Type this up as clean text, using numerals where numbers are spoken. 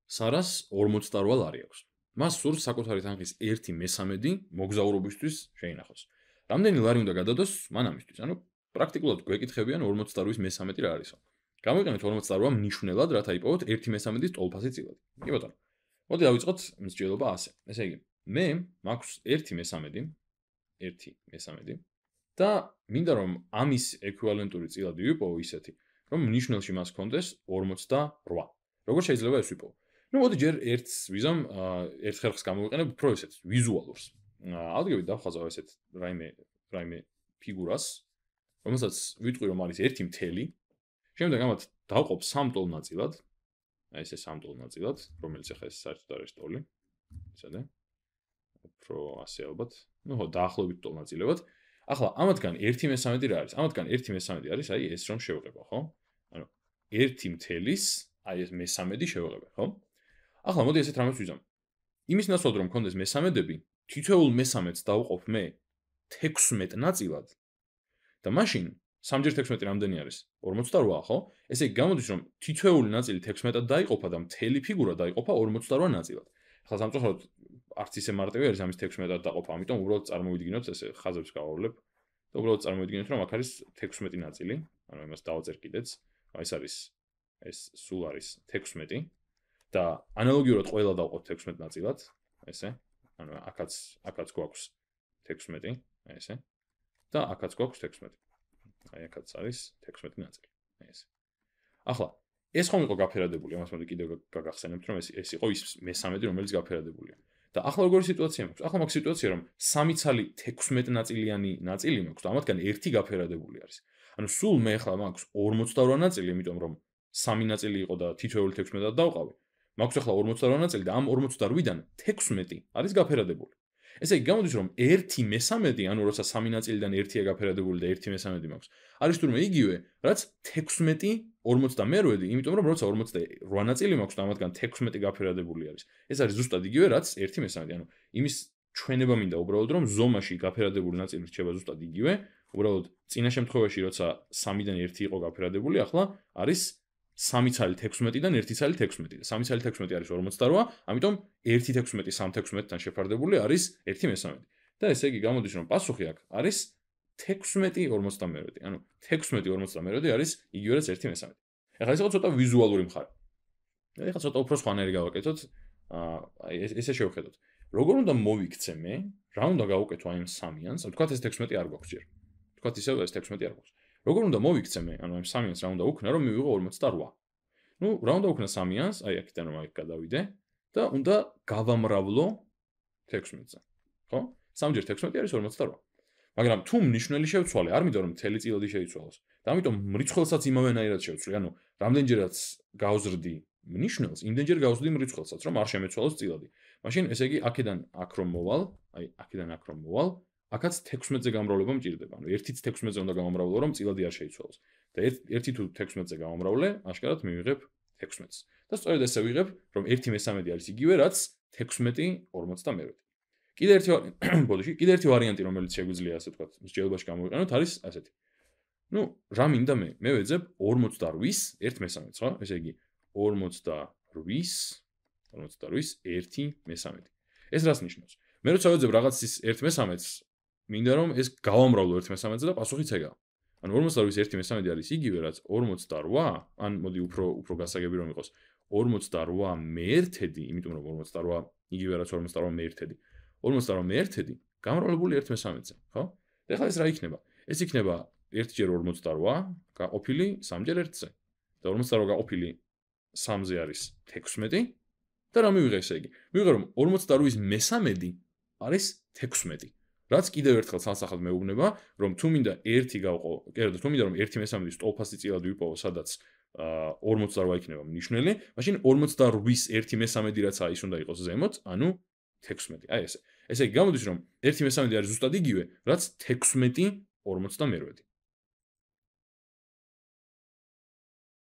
სარას 48 ლარი აქვს. მას სურს საკუთარი თანხის 1/13 მოგზაურობისთვის შეინახოს. რამდენი ლარი უნდა გადადოს მან ამისთვის? ანუ პრაქტიკულად გვეკითხებიან 48-ის მესამედი რა არისო. Გამოვიყენეთ 48 მნიშვნელად, რათა იპოვოთ 1/13-ის ტოლფასი წილად. კი ბატონო. მოდი დავიწყოთ მსჯელობა ასე. ესე იგი, მე მაქვს 1/13 და მინდა რომ ამის ეკვივალენტური წილადი ვიპოვო ისეთი, რომ მნიშვნელში მას ჰქონდეს 48. როგორ შეიძლება ეს ვიპოვო? ნუ მოდი ჯერ ერთს ვიზამ, ერთ ხერხს გამოვიყენებ უფრო ესეთ ვიზუალურს. ადგილით დავხაზავ ესეთ რაიმე ფიგურას, რომელსაც ვიტყვი რომ არის 1/10. შემდეგ ამათ დავყოფ 3 ტოლ ნაწილად. აი ესე 3 ტოლ ნაწილად, რომელიც ახლა ეს საერთოდ არის ტოლი. იცოდე? უფრო ასე ალბათ. ნუ ხო, დაახლოებით ტოლ ნაწილებად. ახლა ამათგან 1/13 რა არის? ამათგან 1/13 არის აი ეს რომ შევღება, ხო? ანუ 1/10-ის აი ეს მესამედი შევღება, ხო? ახლა მოდი ესეთ რამეს ვიზამ. იმის ნაცვლად რომ მქონდეს მესამედები, თითოეულ მესამედს დავყოფ მე 16 ნაწილად და მაშინ 3x16 რამდენი არის? 48, ხო? ესე იგი გამოდის რომ თითოეული ნაწილი 16-ად დაიყოფა და მთელი ფიგურა დაიყოფა 48 ნაწილად. ახლა სამწუხაროდ არც ისე მარტივი არის ამის 16-ად დაყოფა, ამიტომ უბრალოდ წარმოვიდგინოთ ესე ხაზებს გავავლებ და უბრალოდ წარმოვიდგინოთ რომ აქ არის 16 ნაწილი, ანუ იმას დავაწერთ კიდეც. ეს არის ეს სულ არის 16 და ანალოგიურად ყველა დავყოფ 16 ნაწილად, ესე. ანუ აქაც გვაქვს 16, ესე. და აქაც გვაქვს 16. აი აქაც არის 16 ნაწილი. ეს. ახლა ეს ხომ იყო გაფერადებული, ამას მოდი კიდევ გაგახსენებთ რომ ეს იყო ის მესამედი რომელიც გაფერადებულია. და ახლა როგორი სიტუაცია მაქვს? ახლა მაქვს სიტუაცია რომ 3 ცალი 16 ნაწილიანი ნაწილი მაქვს და ამათგან ერთი გაფერადებული არის. ანუ სულ მე ახლა მაქვს 48 ნაწილი, იმიტომ რომ 3 ნაწილი იყო და თითოეული 16-ად დავყავი. მაქვს ახლა 48 ნაწილი და ამ 48-დან 16 არის გაფერადებული. ესე იგი გამოდის რომ 1/13, ანუ როცა 3 ნაწილიდან 1-ია გაფერადებული და 1/13 მაქვს, არის თურმე იგივე, რაც 16 48, იმიტომ რომ როცა 48 ნაწილი მაქვს და ამათგან 16 გაფერადებული არის. ეს არის ზუსტად იგივე, რაც 1/13, ანუ იმის ჩვენება მინდა უბრალოდ რომ ზომაში გაფერადებული ნაწილი რჩება ზუსტად იგივე, უბრალოდ წინა შემთხვევაში როცა 3-დან 1 იყო გაფერადებული, ახლა არის 3 ცალი 16-დან 1 ცალი 16 და 3 ცალი 16 არის 48, ამიტომ 1/16 3/16-თან შეფარდებული არის 1/13. და ესე იგი გამოდის რომ პასუხი აქ არის 16/42. ანუ 16/42 არის იგივე რაც 1/13. ახლა ეს იყო ცოტა ვიზუალური მხარე. ახლა ცოტა უფრო სხვანაირი გავაკეთოთ. აი ესე შევხედოთ. როგორ უნდა მოვიქცე მე? რა უნდა გავუკეთო აი ამ 3-იანს? თქვათ ეს 16 არ გვაქვს ჯერ. თქვათ ისევ ეს 16 არ გვაქვს. როგორ უნდა მოვიქცე მე? ანუ ამ 3-იანს რა უნდა უქნა რომ მივიღო 48? ნუ რა უნდა უქნა 3-იანს? აი აქედან რომ აქ გადავიდე და უნდა გავამრავლო 16-ზე. ხო? 3-ჯერ 16 არის 48. მაგრამ თუ მნიშვნელი შევცვალე, არ მინდა რომ მთელი წილადი შეიცვალოს. და ამიტომ მრიცხველსაც იმავენაირად შევცვლი. ანუ რამდენჯერაც გავზრდი მნიშვნელს, იმდენჯერ გავზრდი მრიცხველსაც, რომ არ შემეცვალოს წილადი. მაშინ ესე იგი აქედან აქ რომ მოვალ, აი აქედან აქ რომ მოვალ, აქაც 16-ზე გამრავლება მჭირდება. ანუ 1-ით 16-ზე უნდა გამომრავლო, რომ წილადი არ შეიცვალოს. და 1 თუ 16-ზე გამომრავლე, აშკარად მივიღებ 16-ს. და სწორედ ესე ვიღებ, რომ 1/13 არის იგივე, რაც 16/42. კიდე ერთი ვარიანტი, რომელიც შეგვიძლია ასე ვთქვათ, მსჯელობაში გამოვიყენოთ, არის ასეთი. ნუ რა მინდა მე? მე ვეძებ 48-ის 1/13, ხო? ესე იგი 48-ის 1/13. ეს რას ნიშნავს? მე როცა ვეძებ რაღაცის 1/13-ს, მინდა რომ ეს გავამრავლო 1/13-ზე და პასუხიც ეგაა. ანუ 48-ის 1/13 არის იგივე, რაც 48, ან მოდი უფრო გასაგები რომ იყოს 48 იმიტომ რომ 48 იგივე რაც 48 48 გამრავლებული 1/13-ზე, ხო? და ახლა ეს რა იქნება? ეს იქნება 1-ჯერ 48 გაყოფილი 3-ჯერ 1-ზე. და 48 გაყოფილი 3-ზე არის 16 და რა მივიღე ესე იგი? მივიღე რომ 48-ის მესამედი არის 16. რაც კიდევ ერთხელ სასახად მეუბნება, რომ თუ მინდა 1 გავყო, კერძო თუ მინდა რომ 1/13-ის ტოლფასი წილად ვიპოვო, სადაც 48 იქნება მნიშვნელი, მაშინ 48-ის 1/13 რაც ის უნდა იყოს ზემოთ, ანუ 16. აი ესე. ესე იგი გამოდის რომ 1/13 არის ზუსტად იგივე, რაც 16/42.